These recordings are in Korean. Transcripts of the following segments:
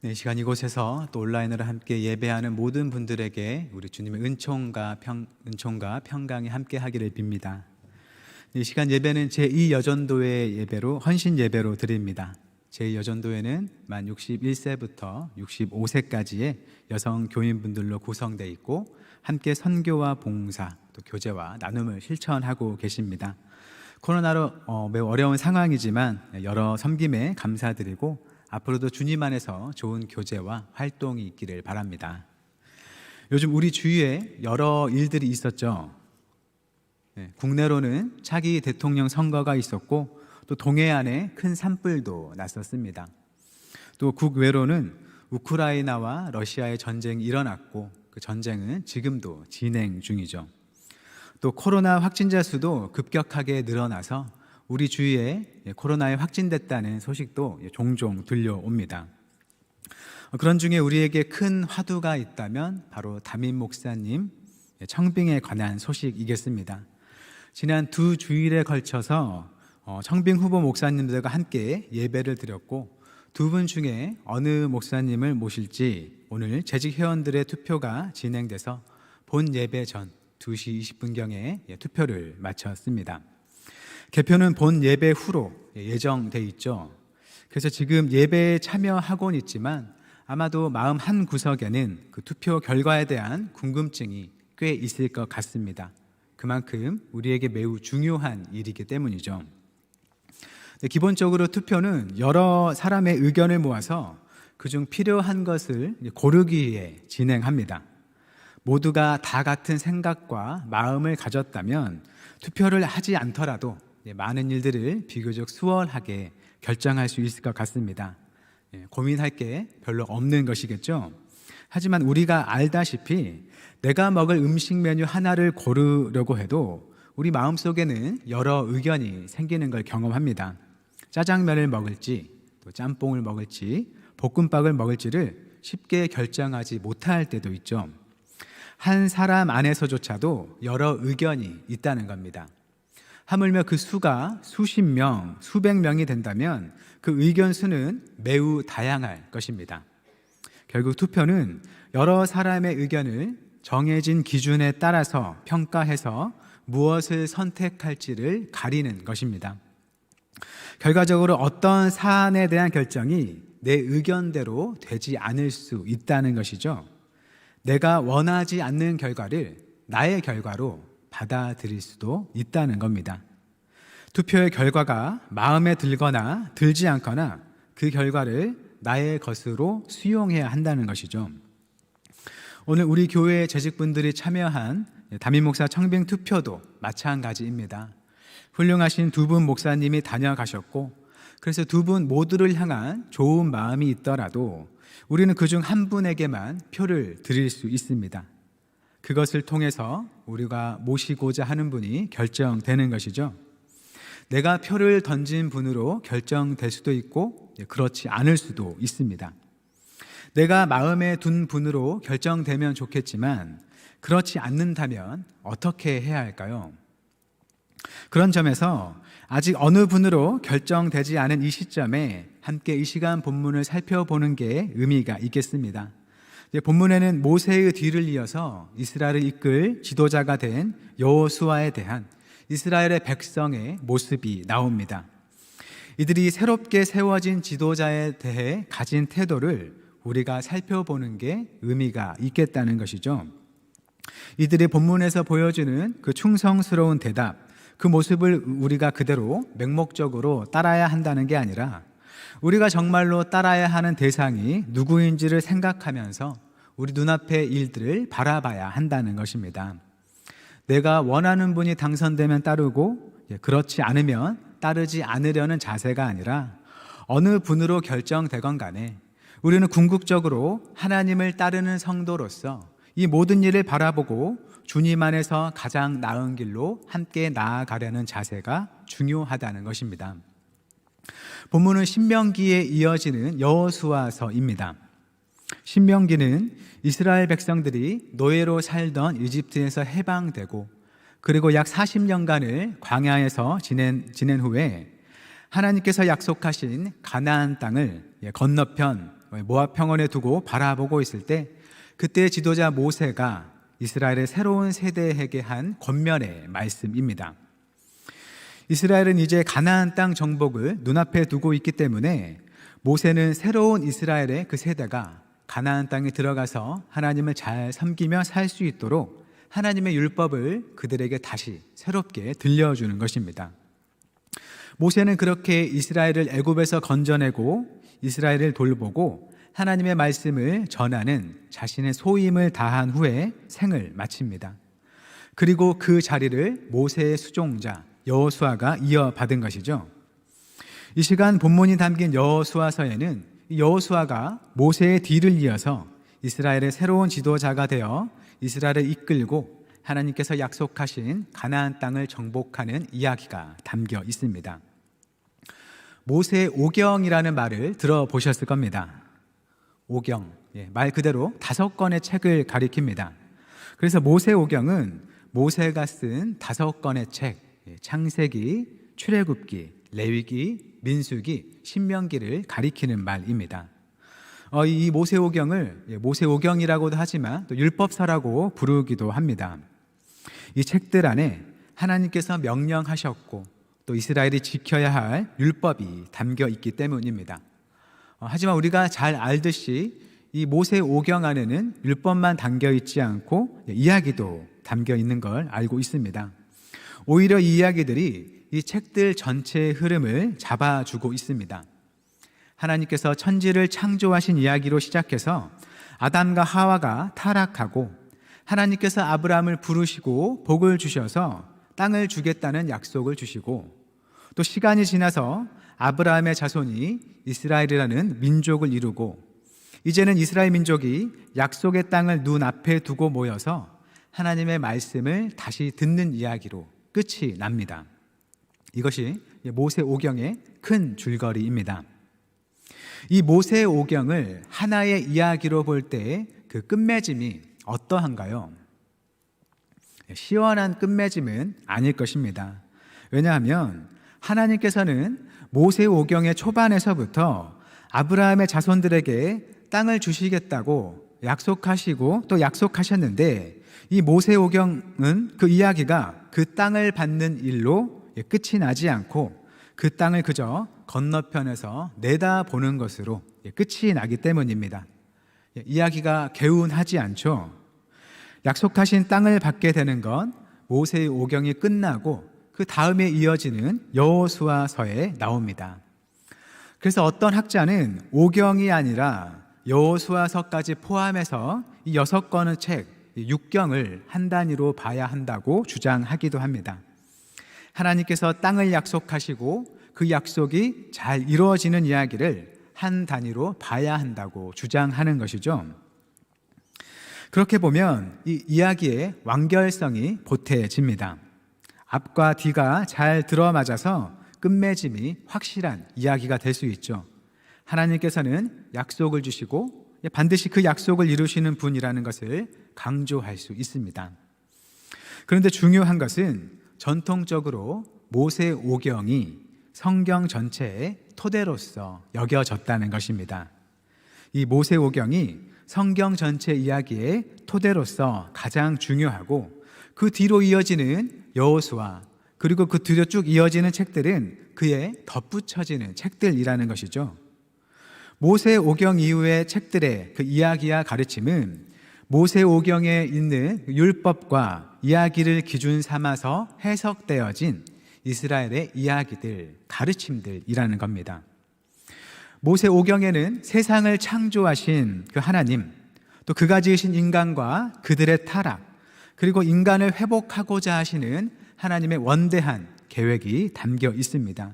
네, 이 시간 이곳에서 또 온라인으로 함께 예배하는 모든 분들에게 우리 주님의 은총과 평강이 함께 하기를 빕니다. 이 시간 예배는 제2여전도회 예배로 헌신 예배로 드립니다. 제2여전도회는 만 61세부터 65세까지의 여성 교인분들로 구성되어 있고 함께 선교와 봉사, 또 교제와 나눔을 실천하고 계십니다. 코로나로 매우 어려운 상황이지만 여러 섬김에 감사드리고 앞으로도 주님 안에서 좋은 교제와 활동이 있기를 바랍니다. 요즘 우리 주위에 여러 일들이 있었죠. 국내로는 차기 대통령 선거가 있었고 또 동해안에 큰 산불도 났었습니다. 또 국외로는 우크라이나와 러시아의 전쟁이 일어났고 그 전쟁은 지금도 진행 중이죠. 또 코로나 확진자 수도 급격하게 늘어나서 우리 주위에 코로나에 확진됐다는 소식도 종종 들려옵니다. 그런 중에 우리에게 큰 화두가 있다면 바로 담임 목사님 청빙에 관한 소식이겠습니다. 지난 2주일에 걸쳐서 청빙 후보 목사님들과 함께 예배를 드렸고 두 분 중에 어느 목사님을 모실지 오늘 재직 회원들의 투표가 진행돼서 본 예배 전 2시 20분경에 투표를 마쳤습니다. 개표는 본 예배 후로 예정돼 있죠. 그래서 지금 예배에 참여하고는 있지만 아마도 마음 한 구석에는 그 투표 결과에 대한 궁금증이 꽤 있을 것 같습니다. 그만큼 우리에게 매우 중요한 일이기 때문이죠. 기본적으로 투표는 여러 사람의 의견을 모아서 그중 필요한 것을 고르기 위해 진행합니다. 모두가 다 같은 생각과 마음을 가졌다면 투표를 하지 않더라도 많은 일들을 비교적 수월하게 결정할 수 있을 것 같습니다. 고민할 게 별로 없는 것이겠죠. 하지만 우리가 알다시피 내가 먹을 음식 메뉴 하나를 고르려고 해도 우리 마음속에는 여러 의견이 생기는 걸 경험합니다. 짜장면을 먹을지, 또 짬뽕을 먹을지, 볶음밥을 먹을지를 쉽게 결정하지 못할 때도 있죠. 한 사람 안에서조차도 여러 의견이 있다는 겁니다. 하물며 그 수가 수십 명, 수백 명이 된다면 그 의견 수는 매우 다양할 것입니다. 결국 투표는 여러 사람의 의견을 정해진 기준에 따라서 평가해서 무엇을 선택할지를 가리는 것입니다. 결과적으로 어떤 사안에 대한 결정이 내 의견대로 되지 않을 수 있다는 것이죠. 내가 원하지 않는 결과를 나의 결과로 받아들일 수도 있다는 겁니다. 투표의 결과가 마음에 들거나 들지 않거나 그 결과를 나의 것으로 수용해야 한다는 것이죠. 오늘 우리 교회 재직분들이 참여한 담임 목사 청빙 투표도 마찬가지입니다. 훌륭하신 두 분 목사님이 다녀가셨고 그래서 두 분 모두를 향한 좋은 마음이 있더라도 우리는 그중 한 분에게만 표를 드릴 수 있습니다. 그것을 통해서 우리가 모시고자 하는 분이 결정되는 것이죠. 내가 표를 던진 분으로 결정될 수도 있고 그렇지 않을 수도 있습니다. 내가 마음에 둔 분으로 결정되면 좋겠지만 그렇지 않는다면 어떻게 해야 할까요? 그런 점에서 아직 어느 분으로 결정되지 않은 이 시점에 함께 이 시간 본문을 살펴보는 게 의미가 있겠습니다. 본문에는 모세의 뒤를 이어서 이스라엘을 이끌 지도자가 된 여호수아에 대한 이스라엘의 백성의 모습이 나옵니다. 이들이 새롭게 세워진 지도자에 대해 가진 태도를 우리가 살펴보는 게 의미가 있겠다는 것이죠. 이들이 본문에서 보여주는 그 충성스러운 대답, 그 모습을 우리가 그대로 맹목적으로 따라야 한다는 게 아니라 우리가 정말로 따라야 하는 대상이 누구인지를 생각하면서 우리 눈앞의 일들을 바라봐야 한다는 것입니다. 내가 원하는 분이 당선되면 따르고 그렇지 않으면 따르지 않으려는 자세가 아니라 어느 분으로 결정되건 간에 우리는 궁극적으로 하나님을 따르는 성도로서 이 모든 일을 바라보고 주님 안에서 가장 나은 길로 함께 나아가려는 자세가 중요하다는 것입니다. 본문은 신명기에 이어지는 여호수아서입니다. 신명기는 이스라엘 백성들이 노예로 살던 이집트에서 해방되고 그리고 약 40년간을 광야에서 지낸 후에 하나님께서 약속하신 가나안 땅을 건너편 모압 평원에 두고 바라보고 있을 때 그때 지도자 모세가 이스라엘의 새로운 세대에게 한 권면의 말씀입니다. 이스라엘은 이제 가나안 땅 정복을 눈앞에 두고 있기 때문에 모세는 새로운 이스라엘의 그 세대가 가나안 땅에 들어가서 하나님을 잘 섬기며 살 수 있도록 하나님의 율법을 그들에게 다시 새롭게 들려주는 것입니다. 모세는 그렇게 이스라엘을 애굽에서 건져내고 이스라엘을 돌보고 하나님의 말씀을 전하는 자신의 소임을 다한 후에 생을 마칩니다. 그리고 그 자리를 모세의 수종자 여호수아가 이어받은 것이죠. 이 시간 본문이 담긴 여호수아서에는 여호수아가 모세의 뒤를 이어서 이스라엘의 새로운 지도자가 되어 이스라엘을 이끌고 하나님께서 약속하신 가나안 땅을 정복하는 이야기가 담겨 있습니다. 모세 오경이라는 말을 들어보셨을 겁니다. 오경, 말 그대로 5권의 책을 가리킵니다. 그래서 모세 오경은 모세가 쓴 5권의 책, 창세기, 출애굽기, 레위기, 민수기, 신명기를 가리키는 말입니다. 이 모세오경을 모세오경이라고도 하지만 또 율법서라고 부르기도 합니다. 이 책들 안에 하나님께서 명령하셨고 또 이스라엘이 지켜야 할 율법이 담겨 있기 때문입니다. 하지만 우리가 잘 알듯이 이 모세오경 안에는 율법만 담겨 있지 않고 이야기도 담겨 있는 걸 알고 있습니다. 오히려 이 이야기들이 이 책들 전체의 흐름을 잡아주고 있습니다. 하나님께서 천지를 창조하신 이야기로 시작해서 아담과 하와가 타락하고 하나님께서 아브라함을 부르시고 복을 주셔서 땅을 주겠다는 약속을 주시고 또 시간이 지나서 아브라함의 자손이 이스라엘이라는 민족을 이루고 이제는 이스라엘 민족이 약속의 땅을 눈앞에 두고 모여서 하나님의 말씀을 다시 듣는 이야기로 끝이 납니다. 이것이 모세오경의 큰 줄거리입니다. 이 모세오경을 하나의 이야기로 볼 때 그 끝맺음이 어떠한가요? 시원한 끝맺음은 아닐 것입니다. 왜냐하면 하나님께서는 모세오경의 초반에서부터 아브라함의 자손들에게 땅을 주시겠다고 약속하시고 또 약속하셨는데 이 모세오경은 그 이야기가 그 땅을 받는 일로 끝이 나지 않고 그 땅을 그저 건너편에서 내다보는 것으로 끝이 나기 때문입니다. 이야기가 개운하지 않죠. 약속하신 땅을 받게 되는 건 모세오경이 끝나고 그 다음에 이어지는 여호수아서에 나옵니다. 그래서 어떤 학자는 오경이 아니라 여호수아서까지 포함해서 이 6권의 책, 6경을 한 단위로 봐야 한다고 주장하기도 합니다. 하나님께서 땅을 약속하시고 그 약속이 잘 이루어지는 이야기를 한 단위로 봐야 한다고 주장하는 것이죠. 그렇게 보면 이 이야기의 완결성이 보태집니다. 앞과 뒤가 잘 들어맞아서 끝맺음이 확실한 이야기가 될 수 있죠. 하나님께서는 약속을 주시고 반드시 그 약속을 이루시는 분이라는 것을 강조할 수 있습니다. 그런데 중요한 것은 전통적으로 모세오경이 성경 전체의 토대로서 여겨졌다는 것입니다. 이 모세오경이 성경 전체 이야기의 토대로서 가장 중요하고 그 뒤로 이어지는 여호수아 그리고 그 뒤로 쭉 이어지는 책들은 그에 덧붙여지는 책들이라는 것이죠. 모세오경 이후의 책들의 그 이야기와 가르침은 모세오경에 있는 율법과 이야기를 기준 삼아서 해석되어진 이스라엘의 이야기들, 가르침들이라는 겁니다. 모세오경에는 세상을 창조하신 그 하나님, 또 그가 지으신 인간과 그들의 타락, 그리고 인간을 회복하고자 하시는 하나님의 원대한 계획이 담겨 있습니다.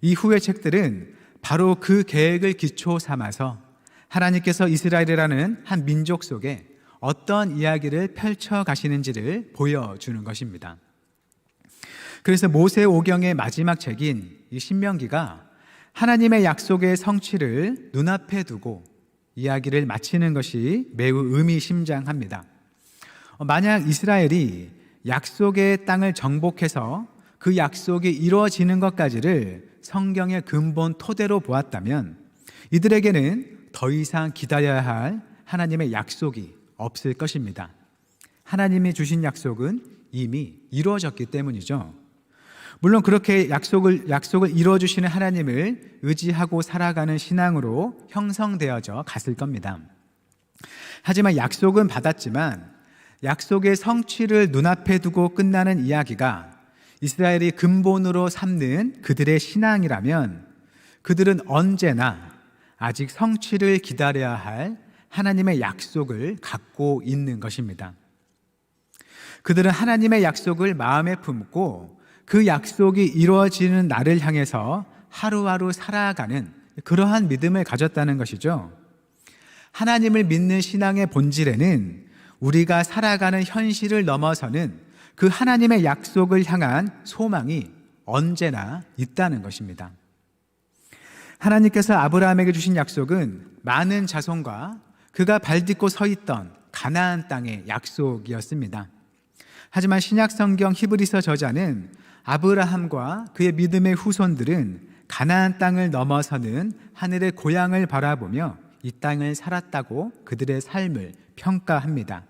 이후의 책들은 바로 그 계획을 기초 삼아서 하나님께서 이스라엘이라는 한 민족 속에 어떤 이야기를 펼쳐 가시는지를 보여주는 것입니다. 그래서 모세오경의 마지막 책인 이 신명기가 하나님의 약속의 성취를 눈앞에 두고 이야기를 마치는 것이 매우 의미심장합니다. 만약 이스라엘이 약속의 땅을 정복해서 그 약속이 이루어지는 것까지를 성경의 근본 토대로 보았다면 이들에게는 더 이상 기다려야 할 하나님의 약속이 없을 것입니다. 하나님이 주신 약속은 이미 이루어졌기 때문이죠. 물론 그렇게 약속을 이루어주시는 하나님을 의지하고 살아가는 신앙으로 형성되어져 갔을 겁니다. 하지만 약속은 받았지만 약속의 성취를 눈앞에 두고 끝나는 이야기가 이스라엘이 근본으로 삼는 그들의 신앙이라면 그들은 언제나 아직 성취를 기다려야 할 하나님의 약속을 갖고 있는 것입니다. 그들은 하나님의 약속을 마음에 품고 그 약속이 이루어지는 날을 향해서 하루하루 살아가는 그러한 믿음을 가졌다는 것이죠. 하나님을 믿는 신앙의 본질에는 우리가 살아가는 현실을 넘어서는 그 하나님의 약속을 향한 소망이 언제나 있다는 것입니다. 하나님께서 아브라함에게 주신 약속은 많은 자손과 그가 발딛고 서 있던 가나안 땅의 약속이었습니다. 하지만 신약 성경 히브리서 저자는 아브라함과 그의 믿음의 후손들은 가나안 땅을 넘어서는 하늘의 고향을 바라보며 이 땅을 살았다고 그들의 삶을 평가합니다.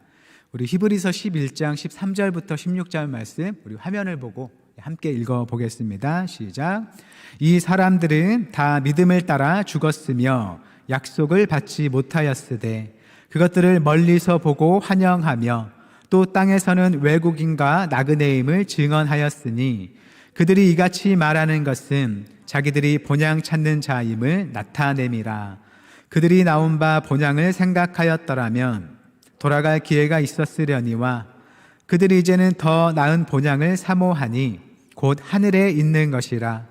우리 히브리서 11장 13절부터 16절 말씀 우리 화면을 보고 함께 읽어보겠습니다. 시작. 이 사람들은 다 믿음을 따라 죽었으며 약속을 받지 못하였으되 그것들을 멀리서 보고 환영하며 또 땅에서는 외국인과 나그네임을 증언하였으니 그들이 이같이 말하는 것은 자기들이 본향 찾는 자임을 나타냄이라. 그들이 나온 바 본향을 생각하였더라면 돌아갈 기회가 있었으려니와 그들이 이제는 더 나은 본향을 사모하니 곧 하늘에 있는 것이라.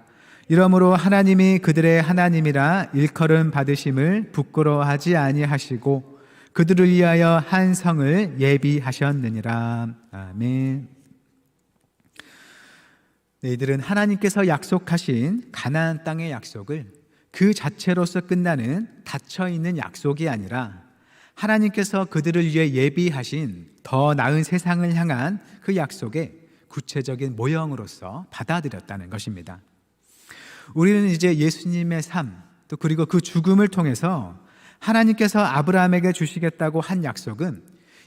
이러므로 하나님이 그들의 하나님이라 일컬음 받으심을 부끄러워하지 아니하시고 그들을 위하여 한 성을 예비하셨느니라. 아멘. 네, 이들은 하나님께서 약속하신 가나안 땅의 약속을 그 자체로서 끝나는 닫혀있는 약속이 아니라 하나님께서 그들을 위해 예비하신 더 나은 세상을 향한 그 약속의 구체적인 모형으로서 받아들였다는 것입니다. 우리는 이제 예수님의 삶, 또 그리고 그 죽음을 통해서 하나님께서 아브라함에게 주시겠다고 한 약속은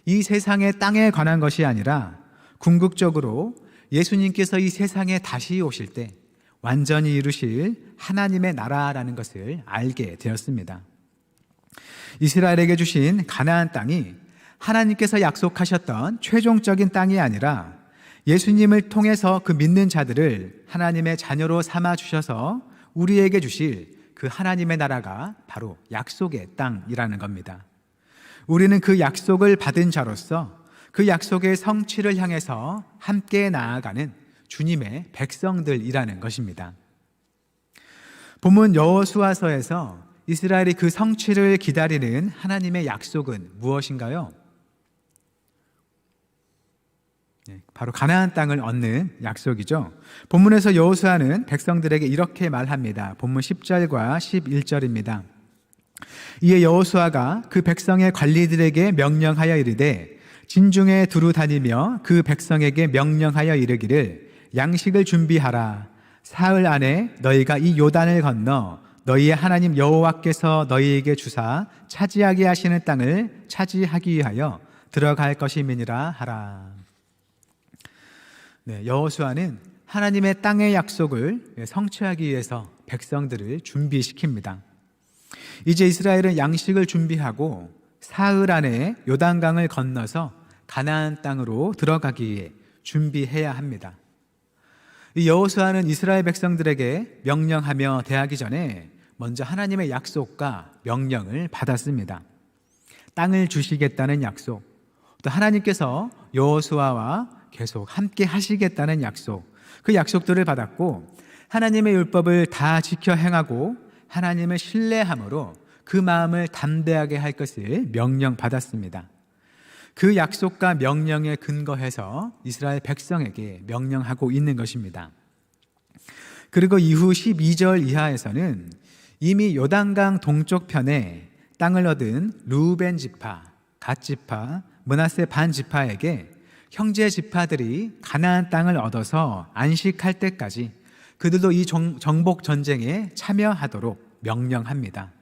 이 세상의 땅에 관한 것이 아니라 궁극적으로 예수님께서 이 세상에 다시 오실 때 완전히 이루실 하나님의 나라라는 것을 알게 되었습니다. 이스라엘에게 주신 가나안 땅이 하나님께서 약속하셨던 최종적인 땅이 아니라 예수님을 통해서 그 믿는 자들을 하나님의 자녀로 삼아 주셔서 우리에게 주실 그 하나님의 나라가 바로 약속의 땅이라는 겁니다. 우리는 그 약속을 받은 자로서 그 약속의 성취를 향해서 함께 나아가는 주님의 백성들이라는 것입니다. 본문 여호수아서에서 이스라엘이 그 성취를 기다리는 하나님의 약속은 무엇인가요? 바로 가나안 땅을 얻는 약속이죠. 본문에서 여호수아는 백성들에게 이렇게 말합니다. 본문 10절과 11절입니다. 이에 여호수아가 그 백성의 관리들에게 명령하여 이르되 진중에 두루 다니며 그 백성에게 명령하여 이르기를 양식을 준비하라. 사흘 안에 너희가 이 요단을 건너 너희의 하나님 여호와께서 너희에게 주사 차지하게 하시는 땅을 차지하기 위하여 들어갈 것임이니라 하라. 네, 여호수아는 하나님의 땅의 약속을 성취하기 위해서 백성들을 준비시킵니다. 이제 이스라엘은 양식을 준비하고 사흘 안에 요단강을 건너서 가나안 땅으로 들어가기 위해 준비해야 합니다. 이 여호수아는 이스라엘 백성들에게 명령하며 대하기 전에 먼저 하나님의 약속과 명령을 받았습니다. 땅을 주시겠다는 약속, 또 하나님께서 여호수아와 계속 함께 하시겠다는 약속, 그 약속들을 받았고 하나님의 율법을 다 지켜 행하고 하나님을 신뢰함으로 그 마음을 담대하게 할 것을 명령받았습니다. 그 약속과 명령에 근거해서 이스라엘 백성에게 명령하고 있는 것입니다. 그리고 이후 12절 이하에서는 이미 요단강 동쪽 편에 땅을 얻은 루벤 지파, 갓 지파, 므낫세 반 지파에게 형제 지파들이 가나안 땅을 얻어서 안식할 때까지 그들도 이 정복 전쟁에 참여하도록 명령합니다.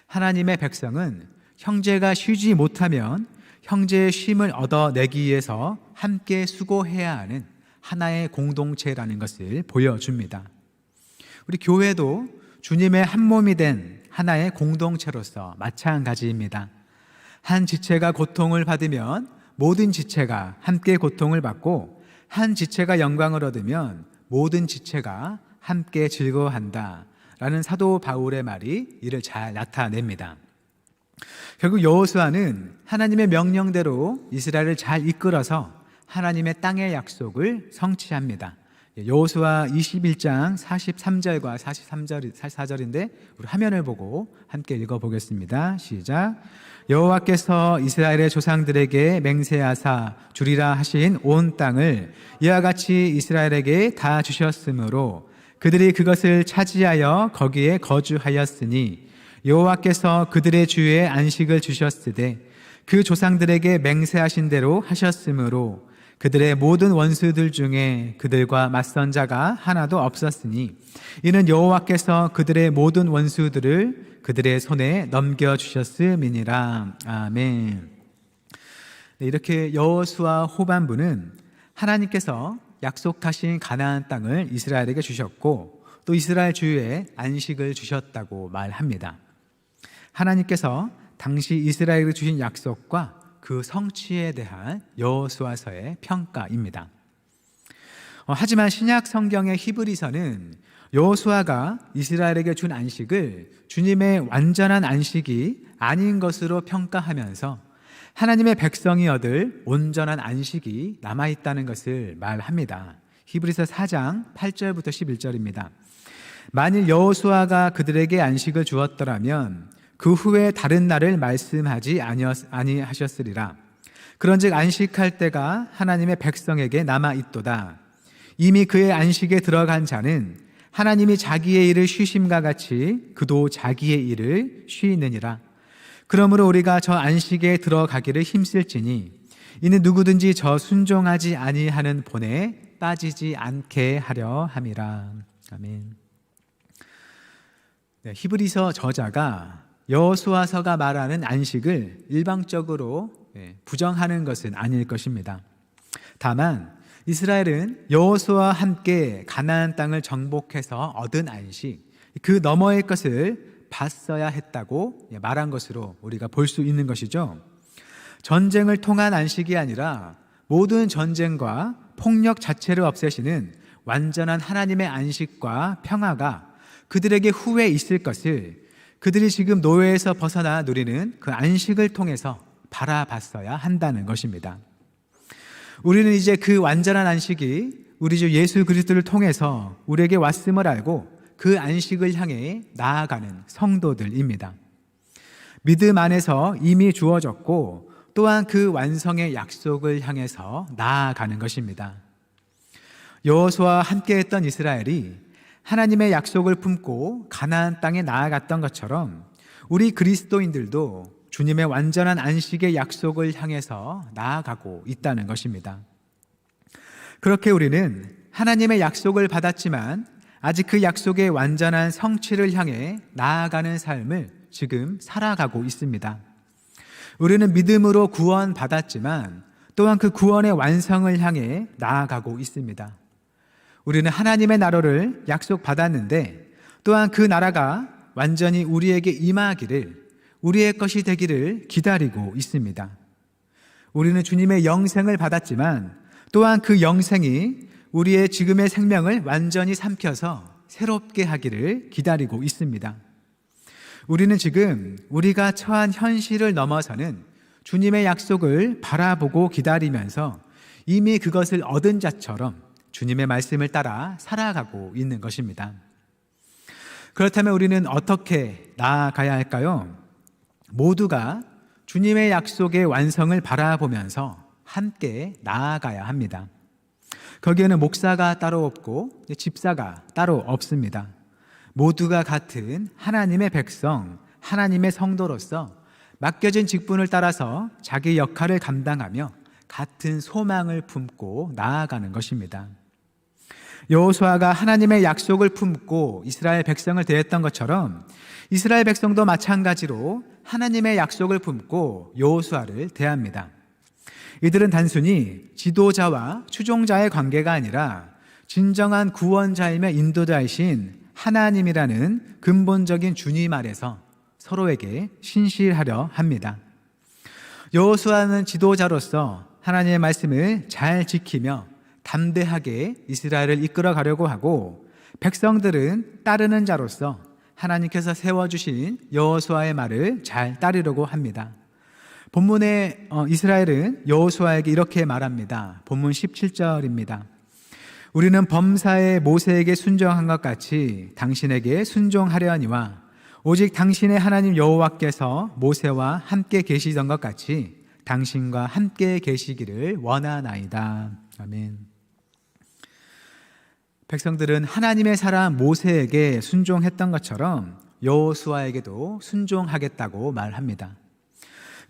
하나님의 백성은 형제가 쉬지 못하면 형제의 쉼을 얻어내기 위해서 함께 수고해야 하는 하나의 공동체라는 것을 보여줍니다. 우리 교회도 주님의 한 몸이 된 하나의 공동체로서 마찬가지입니다. 한 지체가 고통을 받으면 모든 지체가 함께 고통을 받고, 한 지체가 영광을 얻으면 모든 지체가 함께 즐거워한다 라는 사도 바울의 말이 이를 잘 나타냅니다. 결국 여호수아는 하나님의 명령대로 이스라엘을 잘 이끌어서 하나님의 땅의 약속을 성취합니다. 여호수아 21장 43절과 44절인데 우리 화면을 보고 함께 읽어보겠습니다. 시작. 여호와께서 이스라엘의 조상들에게 맹세하사 주리라 하신 온 땅을 이와 같이 이스라엘에게 다 주셨으므로 그들이 그것을 차지하여 거기에 거주하였으니 여호와께서 그들의 주에 안식을 주셨으되 그 조상들에게 맹세하신 대로 하셨으므로 그들의 모든 원수들 중에 그들과 맞선 자가 하나도 없었으니 이는 여호와께서 그들의 모든 원수들을 그들의 손에 넘겨주셨음이니라. 아멘. 이렇게 여호수아 후반부는 하나님께서 약속하신 가나안 땅을 이스라엘에게 주셨고 또 이스라엘 주에 안식을 주셨다고 말합니다. 하나님께서 당시 이스라엘에게 주신 약속과 그 성취에 대한 여호수아서의 평가입니다. 하지만 신약 성경의 히브리서는 여호수아가 이스라엘에게 준 안식을 주님의 완전한 안식이 아닌 것으로 평가하면서 하나님의 백성이 얻을 온전한 안식이 남아있다는 것을 말합니다. 히브리서 4장 8절부터 11절입니다. 만일 여호수아가 그들에게 안식을 주었더라면 그 후에 다른 날을 말씀하지 아니하셨으리라. 그런즉 안식할 때가 하나님의 백성에게 남아있도다. 이미 그의 안식에 들어간 자는 하나님이 자기의 일을 쉬심과 같이 그도 자기의 일을 쉬느니라. 그러므로 우리가 저 안식에 들어가기를 힘쓸지니 이는 누구든지 저 순종하지 아니하는 본에 빠지지 않게 하려 함이라. 아멘. 네, 히브리서 저자가 여호수아서가 말하는 안식을 일방적으로 부정하는 것은 아닐 것입니다. 다만 이스라엘은 여호수아와 함께 가나안 땅을 정복해서 얻은 안식, 그 너머의 것을 봤어야 했다고 말한 것으로 우리가 볼 수 있는 것이죠. 전쟁을 통한 안식이 아니라 모든 전쟁과 폭력 자체를 없애시는 완전한 하나님의 안식과 평화가 그들에게 후에 있을 것을 그들이 지금 노예에서 벗어나 누리는 그 안식을 통해서 바라봤어야 한다는 것입니다. 우리는 이제 그 완전한 안식이 우리 주 예수 그리스도를 통해서 우리에게 왔음을 알고 그 안식을 향해 나아가는 성도들입니다. 믿음 안에서 이미 주어졌고 또한 그 완성의 약속을 향해서 나아가는 것입니다. 여호수아와 함께했던 이스라엘이 하나님의 약속을 품고 가나안 땅에 나아갔던 것처럼 우리 그리스도인들도 주님의 완전한 안식의 약속을 향해서 나아가고 있다는 것입니다. 그렇게 우리는 하나님의 약속을 받았지만 아직 그 약속의 완전한 성취를 향해 나아가는 삶을 지금 살아가고 있습니다. 우리는 믿음으로 구원받았지만 또한 그 구원의 완성을 향해 나아가고 있습니다. 우리는 하나님의 나라를 약속받았는데 또한 그 나라가 완전히 우리에게 임하기를, 우리의 것이 되기를 기다리고 있습니다. 우리는 주님의 영생을 받았지만 또한 그 영생이 우리의 지금의 생명을 완전히 삼켜서 새롭게 하기를 기다리고 있습니다. 우리는 지금 우리가 처한 현실을 넘어서는 주님의 약속을 바라보고 기다리면서 이미 그것을 얻은 자처럼 주님의 말씀을 따라 살아가고 있는 것입니다. 그렇다면 우리는 어떻게 나아가야 할까요? 모두가 주님의 약속의 완성을 바라보면서 함께 나아가야 합니다. 거기에는 목사가 따로 없고 집사가 따로 없습니다. 모두가 같은 하나님의 백성, 하나님의 성도로서 맡겨진 직분을 따라서 자기 역할을 감당하며 같은 소망을 품고 나아가는 것입니다. 여호수아가 하나님의 약속을 품고 이스라엘 백성을 대했던 것처럼 이스라엘 백성도 마찬가지로 하나님의 약속을 품고 여호수아를 대합니다. 이들은 단순히 지도자와 추종자의 관계가 아니라 진정한 구원자이며 인도자이신 하나님이라는 근본적인 주님 아래서 서로에게 신실하려 합니다. 여호수아는 지도자로서 하나님의 말씀을 잘 지키며 담대하게 이스라엘을 이끌어 가려고 하고, 백성들은 따르는 자로서 하나님께서 세워주신 여호수아의 말을 잘 따르려고 합니다. 본문에 이스라엘은 여호수아에게 이렇게 말합니다. 본문 17절입니다. 우리는 범사에 모세에게 순종한 것 같이 당신에게 순종하려니와 오직 당신의 하나님 여호와께서 모세와 함께 계시던 것 같이 당신과 함께 계시기를 원하나이다. 아멘. 백성들은 하나님의 사람 모세에게 순종했던 것처럼 여호수아에게도 순종하겠다고 말합니다.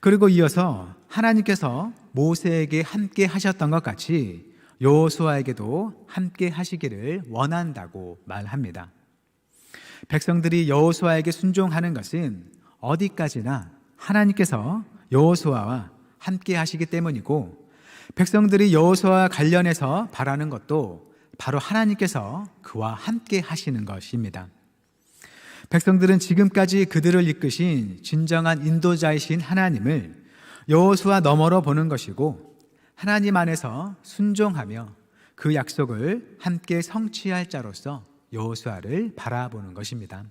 그리고 이어서 하나님께서 모세에게 함께 하셨던 것 같이 여호수아에게도 함께 하시기를 원한다고 말합니다. 백성들이 여호수아에게 순종하는 것은 어디까지나 하나님께서 여호수아와 함께 하시기 때문이고, 백성들이 여호수아와 관련해서 바라는 것도 바로 하나님께서 그와 함께 하시는 것입니다. 백성들은 지금까지 그들을 이끄신 진정한 인도자이신 하나님을 여호수아 너머로 보는 것이고, 하나님 안에서 순종하며 그 약속을 함께 성취할 자로서 여호수아를 바라보는 것입니다.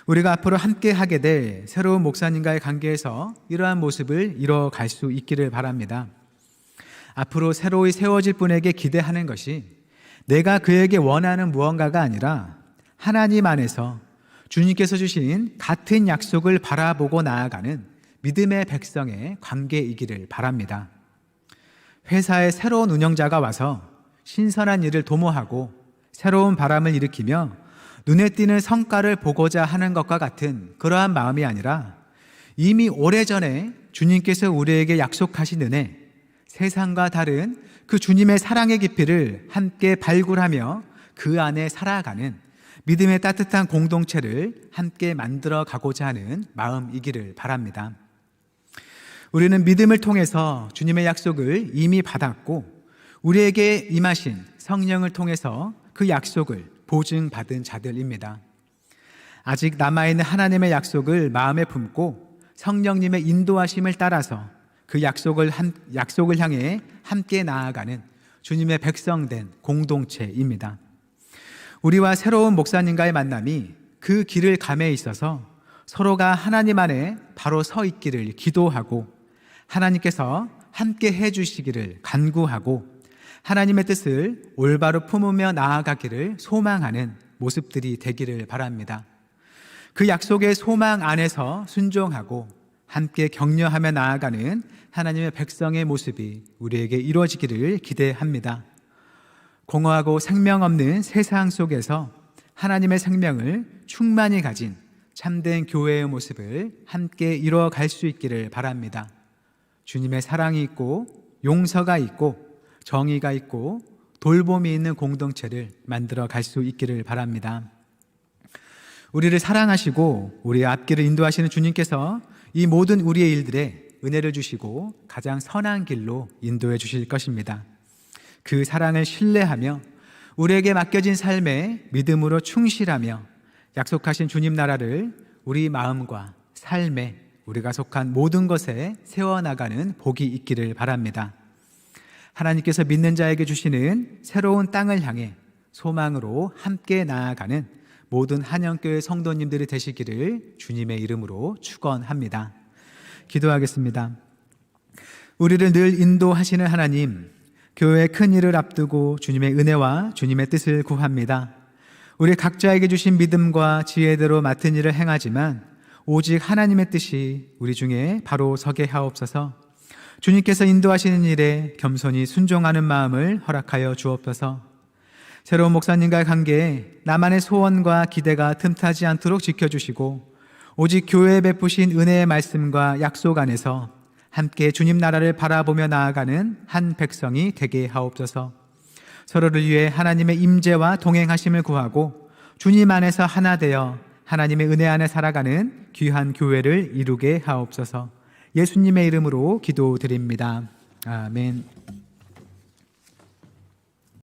우리가 앞으로 함께 하게 될 새로운 목사님과의 관계에서 이러한 모습을 이뤄갈 수 있기를 바랍니다. 앞으로 새로이 세워질 분에게 기대하는 것이 내가 그에게 원하는 무언가가 아니라 하나님 안에서 주님께서 주신 같은 약속을 바라보고 나아가는 믿음의 백성의 관계이기를 바랍니다. 회사에 새로운 운영자가 와서 신선한 일을 도모하고 새로운 바람을 일으키며 눈에 띄는 성과를 보고자 하는 것과 같은 그러한 마음이 아니라, 이미 오래전에 주님께서 우리에게 약속하신 은혜, 세상과 다른 그 주님의 사랑의 깊이를 함께 발굴하며 그 안에 살아가는 믿음의 따뜻한 공동체를 함께 만들어 가고자 하는 마음이기를 바랍니다. 우리는 믿음을 통해서 주님의 약속을 이미 받았고, 우리에게 임하신 성령을 통해서 그 약속을 보증받은 자들입니다. 아직 남아있는 하나님의 약속을 마음에 품고 성령님의 인도하심을 따라서 그 약속을 향해 함께 나아가는 주님의 백성된 공동체입니다. 우리와 새로운 목사님과의 만남이 그 길을 감에 있어서 서로가 하나님 안에 바로 서 있기를 기도하고, 하나님께서 함께 해주시기를 간구하고, 하나님의 뜻을 올바로 품으며 나아가기를 소망하는 모습들이 되기를 바랍니다. 그 약속의 소망 안에서 순종하고 함께 격려하며 나아가는 하나님의 백성의 모습이 우리에게 이루어지기를 기대합니다. 공허하고 생명 없는 세상 속에서 하나님의 생명을 충만히 가진 참된 교회의 모습을 함께 이루어갈 수 있기를 바랍니다. 주님의 사랑이 있고 용서가 있고 정의가 있고 돌봄이 있는 공동체를 만들어 갈 수 있기를 바랍니다. 우리를 사랑하시고 우리의 앞길을 인도하시는 주님께서 이 모든 우리의 일들에 은혜를 주시고 가장 선한 길로 인도해 주실 것입니다. 그 사랑을 신뢰하며 우리에게 맡겨진 삶에 믿음으로 충실하며 약속하신 주님 나라를 우리 마음과 삶에 우리가 속한 모든 것에 세워나가는 복이 있기를 바랍니다. 하나님께서 믿는 자에게 주시는 새로운 땅을 향해 소망으로 함께 나아가는 모든 한영교회 성도님들이 되시기를 주님의 이름으로 축원합니다. 기도하겠습니다. 우리를 늘 인도하시는 하나님, 교회의 큰 일을 앞두고 주님의 은혜와 주님의 뜻을 구합니다. 우리 각자에게 주신 믿음과 지혜대로 맡은 일을 행하지만 오직 하나님의 뜻이 우리 중에 바로 서게 하옵소서. 주님께서 인도하시는 일에 겸손히 순종하는 마음을 허락하여 주옵소서. 새로운 목사님과의 관계에 나만의 소원과 기대가 틈타지 않도록 지켜주시고 오직 교회에 베푸신 은혜의 말씀과 약속 안에서 함께 주님 나라를 바라보며 나아가는 한 백성이 되게 하옵소서. 서로를 위해 하나님의 임재와 동행하심을 구하고 주님 안에서 하나 되어 하나님의 은혜 안에 살아가는 귀한 교회를 이루게 하옵소서. 예수님의 이름으로 기도드립니다. 아멘.